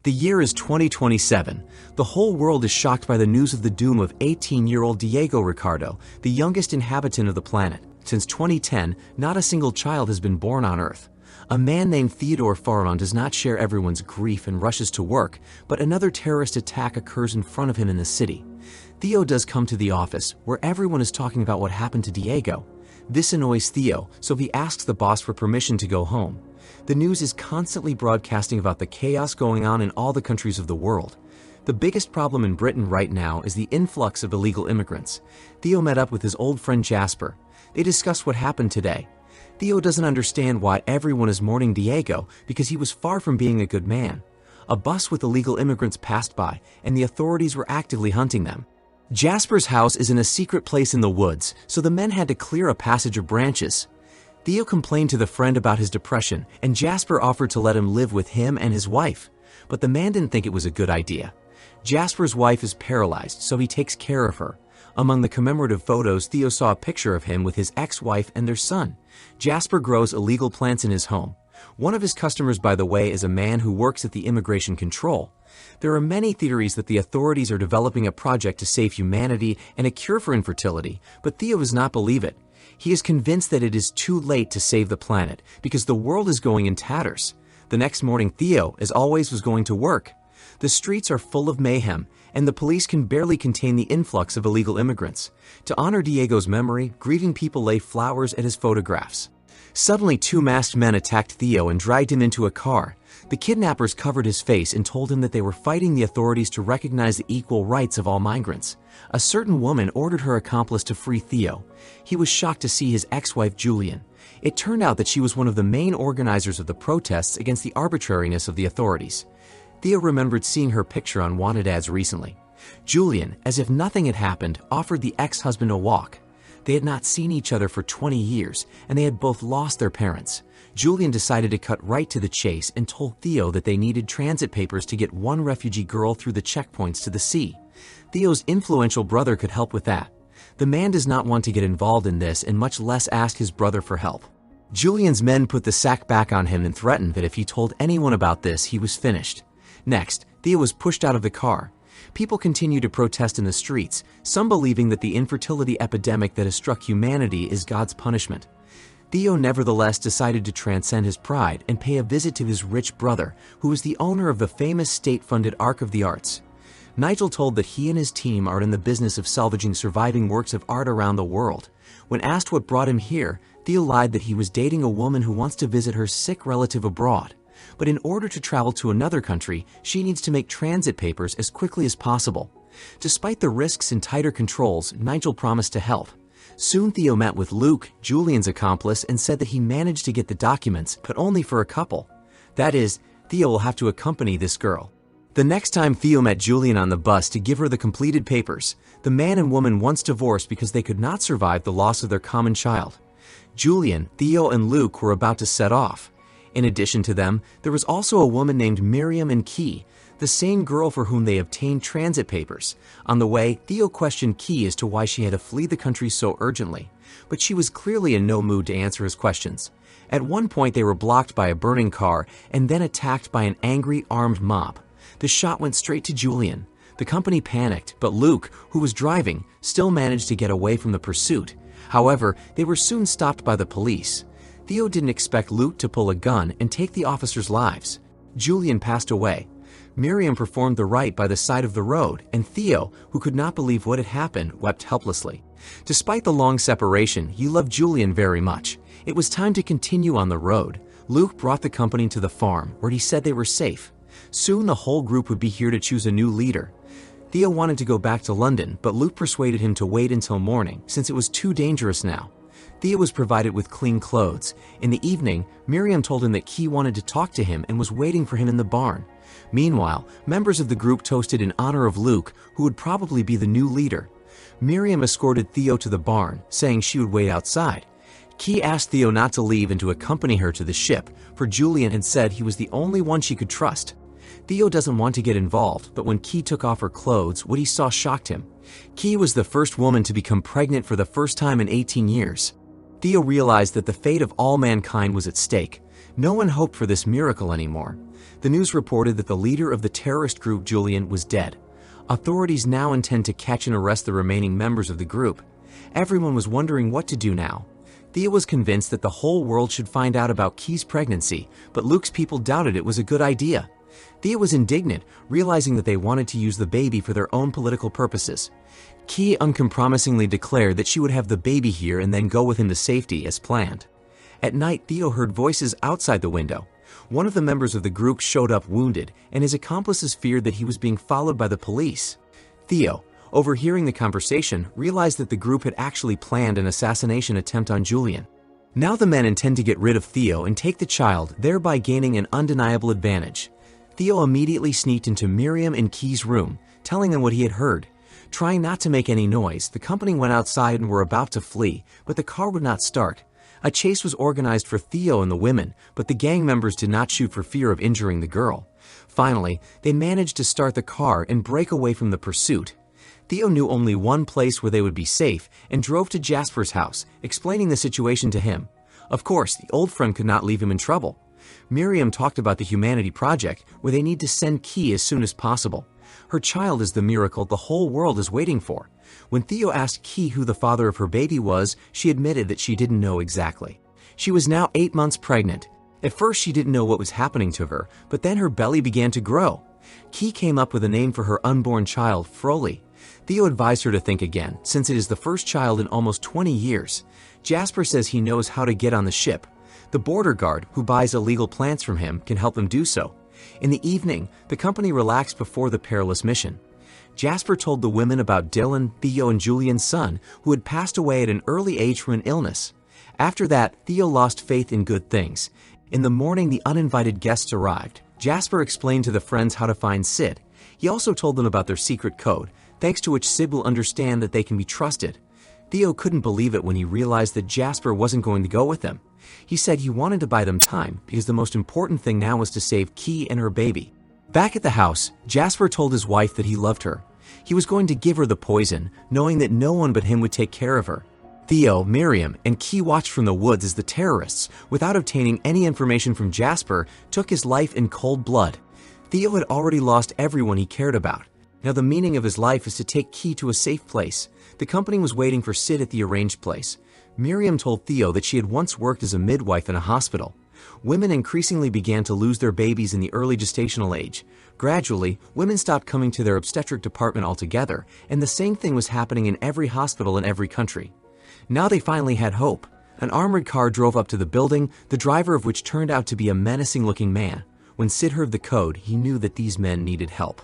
The year is 2027. The whole world is shocked by the news of the doom of 18-year-old Diego Ricardo, the youngest inhabitant of the planet. Since 2010, not a single child has been born on Earth. A man named Theodore Faraon does not share everyone's grief and rushes to work, but another terrorist attack occurs in front of him in the city. Theo does come to the office, where everyone is talking about what happened to Diego. This annoys Theo, so he asks the boss for permission to go home. The news is constantly broadcasting about the chaos going on in all the countries of the world. The biggest problem in Britain right now is the influx of illegal immigrants. Theo met up with his old friend Jasper. They discussed what happened today. Theo doesn't understand why everyone is mourning Diego because he was far from being a good man. A bus with illegal immigrants passed by, and the authorities were actively hunting them. Jasper's house is in a secret place in the woods, so the men had to clear a passage of branches. Theo complained to the friend about his depression, and Jasper offered to let him live with him and his wife. But the man didn't think it was a good idea. Jasper's wife is paralyzed, so he takes care of her. Among the commemorative photos, Theo saw a picture of him with his ex-wife and their son. Jasper grows illegal plants in his home. One of his customers, by the way, is a man who works at the immigration control. There are many theories that the authorities are developing a project to save humanity and a cure for infertility, but Theo does not believe it. He is convinced that it is too late to save the planet because the world is going in tatters. The next morning, Theo, as always, was going to work. The streets are full of mayhem, and the police can barely contain the influx of illegal immigrants. To honor Diego's memory, grieving people lay flowers at his photographs. Suddenly, two masked men attacked Theo and dragged him into a car. The kidnappers covered his face and told him that they were fighting the authorities to recognize the equal rights of all migrants. A certain woman ordered her accomplice to free Theo. He was shocked to see his ex-wife Julian. It turned out that she was one of the main organizers of the protests against the arbitrariness of the authorities. Theo remembered seeing her picture on wanted ads recently. Julian, as if nothing had happened, offered the ex-husband a walk. They had not seen each other for 20 years, and they had both lost their parents. Julian decided to cut right to the chase and told Theo that they needed transit papers to get one refugee girl through the checkpoints to the sea. Theo's influential brother could help with that. The man does not want to get involved in this and much less ask his brother for help. Julian's men put the sack back on him and threatened that if he told anyone about this, he was finished. Next, Theo was pushed out of the car. People continue to protest in the streets, some believing that the infertility epidemic that has struck humanity is God's punishment. Theo nevertheless decided to transcend his pride and pay a visit to his rich brother, who is the owner of the famous state-funded Ark of the Arts. Nigel told that he and his team are in the business of salvaging surviving works of art around the world. When asked what brought him here, Theo lied that he was dating a woman who wants to visit her sick relative abroad. But in order to travel to another country, she needs to make transit papers as quickly as possible. Despite the risks and tighter controls, Nigel promised to help. Soon Theo met with Luke, Julian's accomplice, and said that he managed to get the documents, but only for a couple. That is, Theo will have to accompany this girl. The next time Theo met Julian on the bus to give her the completed papers, the man and woman once divorced because they could not survive the loss of their common child. Julian, Theo, and Luke were about to set off. In addition to them, there was also a woman named Miriam and Key, the same girl for whom they obtained transit papers. On the way, Theo questioned Key as to why she had to flee the country so urgently, but she was clearly in no mood to answer his questions. At one point, they were blocked by a burning car and then attacked by an angry, armed mob. The shot went straight to Julian. The company panicked, but Luke, who was driving, still managed to get away from the pursuit. However, they were soon stopped by the police. Theo didn't expect Luke to pull a gun and take the officers' lives. Julian passed away. Miriam performed the rite by the side of the road, and Theo, who could not believe what had happened, wept helplessly. Despite the long separation, he loved Julian very much. It was time to continue on the road. Luke brought the company to the farm, where he said they were safe. Soon the whole group would be here to choose a new leader. Theo wanted to go back to London, but Luke persuaded him to wait until morning, since it was too dangerous now. Theo was provided with clean clothes. In the evening, Miriam told him that Key wanted to talk to him and was waiting for him in the barn. Meanwhile, members of the group toasted in honor of Luke, who would probably be the new leader. Miriam escorted Theo to the barn, saying she would wait outside. Key asked Theo not to leave and to accompany her to the ship, for Julian had said he was the only one she could trust. Theo doesn't want to get involved, but when Key took off her clothes, what he saw shocked him. Key was the first woman to become pregnant for the first time in 18 years. Theo realized that the fate of all mankind was at stake. No one hoped for this miracle anymore. The news reported that the leader of the terrorist group, Julian, was dead. Authorities now intend to catch and arrest the remaining members of the group. Everyone was wondering what to do now. Theo was convinced that the whole world should find out about Key's pregnancy, but Luke's people doubted it was a good idea. Theo was indignant, realizing that they wanted to use the baby for their own political purposes. Key uncompromisingly declared that she would have the baby here and then go with him to safety as planned. At night, Theo heard voices outside the window. One of the members of the group showed up wounded, and his accomplices feared that he was being followed by the police. Theo, overhearing the conversation, realized that the group had actually planned an assassination attempt on Julian. Now the men intend to get rid of Theo and take the child, thereby gaining an undeniable advantage. Theo immediately sneaked into Miriam and Key's room, telling them what he had heard. Trying not to make any noise, the company went outside and were about to flee, but the car would not start. A chase was organized for Theo and the women, but the gang members did not shoot for fear of injuring the girl. Finally, they managed to start the car and break away from the pursuit. Theo knew only one place where they would be safe and drove to Jasper's house, explaining the situation to him. Of course, the old friend could not leave him in trouble. Miriam talked about the Humanity Project, where they need to send Key as soon as possible. Her child is the miracle the whole world is waiting for. When Theo asked Key who the father of her baby was, she admitted that she didn't know exactly. She was now 8 months pregnant. At first she didn't know what was happening to her, but then her belly began to grow. Key came up with a name for her unborn child, Froley. Theo advised her to think again, since it is the first child in almost 20 years. Jasper says he knows how to get on the ship. The border guard, who buys illegal plants from him, can help him do so. In the evening, the company relaxed before the perilous mission. Jasper told the women about Dylan, Theo, and Julian's son, who had passed away at an early age from an illness. After that, Theo lost faith in good things. In the morning, the uninvited guests arrived. Jasper explained to the friends how to find Sid. He also told them about their secret code, thanks to which Sid will understand that they can be trusted. Theo couldn't believe it when he realized that Jasper wasn't going to go with them. He said he wanted to buy them time because the most important thing now was to save Key and her baby. Back at the house, Jasper told his wife that he loved her. He was going to give her the poison, knowing that no one but him would take care of her. Theo, Miriam, and Key watched from the woods as the terrorists, without obtaining any information from Jasper, took his life in cold blood. Theo had already lost everyone he cared about. Now the meaning of his life is to take Key to a safe place. The company was waiting for Sid at the arranged place. Miriam told Theo that she had once worked as a midwife in a hospital. Women increasingly began to lose their babies in the early gestational age. Gradually, women stopped coming to their obstetric department altogether, and the same thing was happening in every hospital in every country. Now they finally had hope. An armored car drove up to the building, the driver of which turned out to be a menacing-looking man. When Sid heard the code, he knew that these men needed help.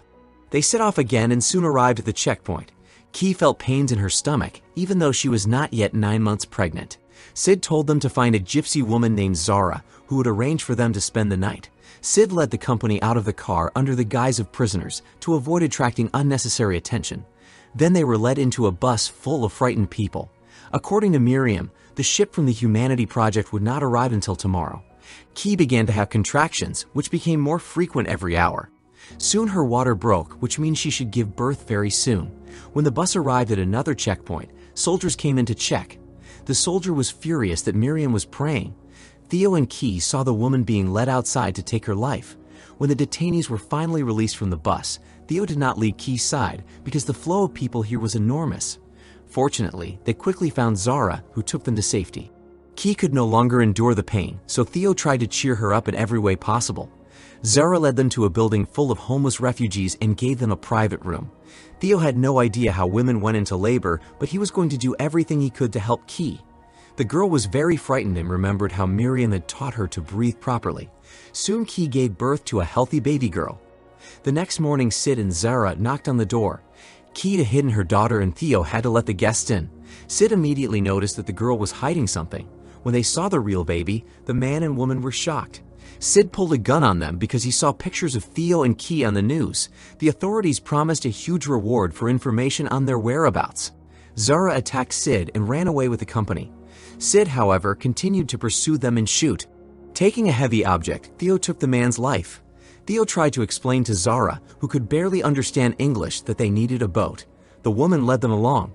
They set off again and soon arrived at the checkpoint. Key felt pains in her stomach, even though she was not yet 9 months pregnant. Sid told them to find a gypsy woman named Zara, who would arrange for them to spend the night. Sid led the company out of the car under the guise of prisoners to avoid attracting unnecessary attention. Then they were led into a bus full of frightened people. According to Miriam, the ship from the Humanity Project would not arrive until tomorrow. Key began to have contractions, which became more frequent every hour. Soon her water broke, which means she should give birth very soon. When the bus arrived at another checkpoint, soldiers came in to check. The soldier was furious that Miriam was praying. Theo and Key saw the woman being led outside to take her life. When the detainees were finally released from the bus, Theo did not leave Key's side because the flow of people here was enormous. Fortunately, they quickly found Zara, who took them to safety. Key could no longer endure the pain, so Theo tried to cheer her up in every way possible. Zara led them to a building full of homeless refugees and gave them a private room. Theo had no idea how women went into labor, but he was going to do everything he could to help Key. The girl was very frightened and remembered how Miriam had taught her to breathe properly. Soon Key gave birth to a healthy baby girl. The next morning, Sid and Zara knocked on the door. Key had hidden her daughter and Theo had to let the guests in. Sid immediately noticed that the girl was hiding something. When they saw the real baby, the man and woman were shocked. Sid pulled a gun on them because he saw pictures of Theo and Key on the news. The authorities promised a huge reward for information on their whereabouts. Zara attacked Sid and ran away with the company. Sid, however, continued to pursue them and shoot. Taking a heavy object, Theo took the man's life. Theo tried to explain to Zara, who could barely understand English, that they needed a boat. The woman led them along.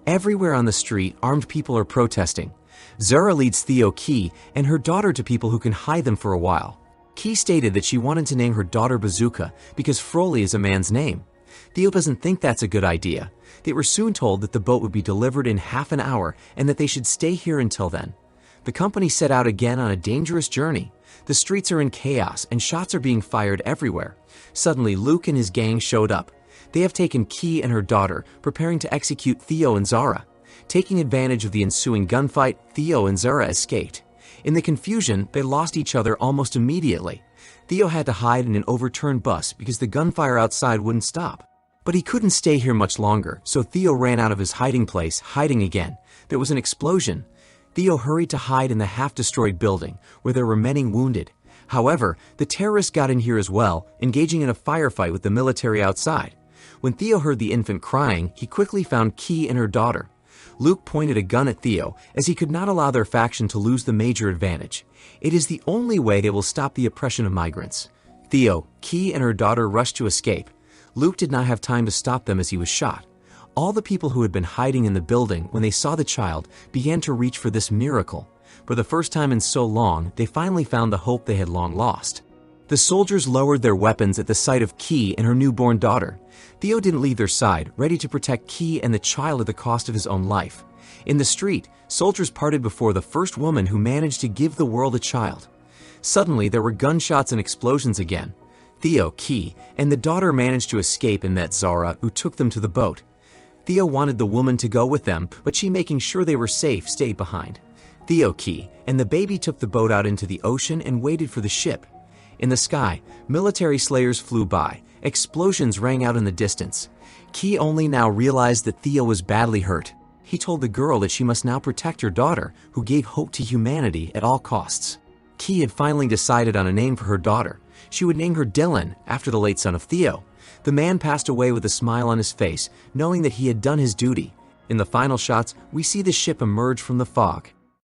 Everywhere on the street, armed people are protesting. Zara leads Theo, Key, and her daughter to people who can hide them for a while. Key stated that she wanted to name her daughter Bazooka because Froley is a man's name. Theo doesn't think that's a good idea. They were soon told that the boat would be delivered in half an hour and that they should stay here until then. The company set out again on a dangerous journey. The streets are in chaos and shots are being fired everywhere. Suddenly, Luke and his gang showed up. They have taken Key and her daughter, preparing to execute Theo and Zara. Taking advantage of the ensuing gunfight, Theo and Zara escaped. In the confusion, they lost each other almost immediately. Theo had to hide in an overturned bus because the gunfire outside wouldn't stop. But he couldn't stay here much longer, so Theo ran out of his hiding place, hiding again. There was an explosion. Theo hurried to hide in the half-destroyed building, where there were many wounded. However, the terrorists got in here as well, engaging in a firefight with the military outside. When Theo heard the infant crying, he quickly found Key and her daughter. Luke pointed a gun at Theo, as he could not allow their faction to lose the major advantage. It is the only way they will stop the oppression of migrants. Theo, Key, and her daughter rushed to escape. Luke did not have time to stop them as he was shot. All the people who had been hiding in the building when they saw the child began to reach for this miracle. For the first time in so long, they finally found the hope they had long lost. The soldiers lowered their weapons at the sight of Key and her newborn daughter. Theo didn't leave their side, ready to protect Key and the child at the cost of his own life. In the street, soldiers parted before the first woman who managed to give the world a child. Suddenly, there were gunshots and explosions again. Theo, Key, and the daughter managed to escape and met Zara, who took them to the boat. Theo wanted the woman to go with them, but she, making sure they were safe, stayed behind. Theo, Key, and the baby took the boat out into the ocean and waited for the ship. In the sky, military slayers flew by. Explosions rang out in the distance. Key only now realized that Theo was badly hurt. He told the girl that she must now protect her daughter, who gave hope to humanity at all costs. Key had finally decided on a name for her daughter. She would name her Dylan, after the late son of Theo. The man passed away with a smile on his face, knowing that he had done his duty. In the final shots, we see the ship emerge from the fog.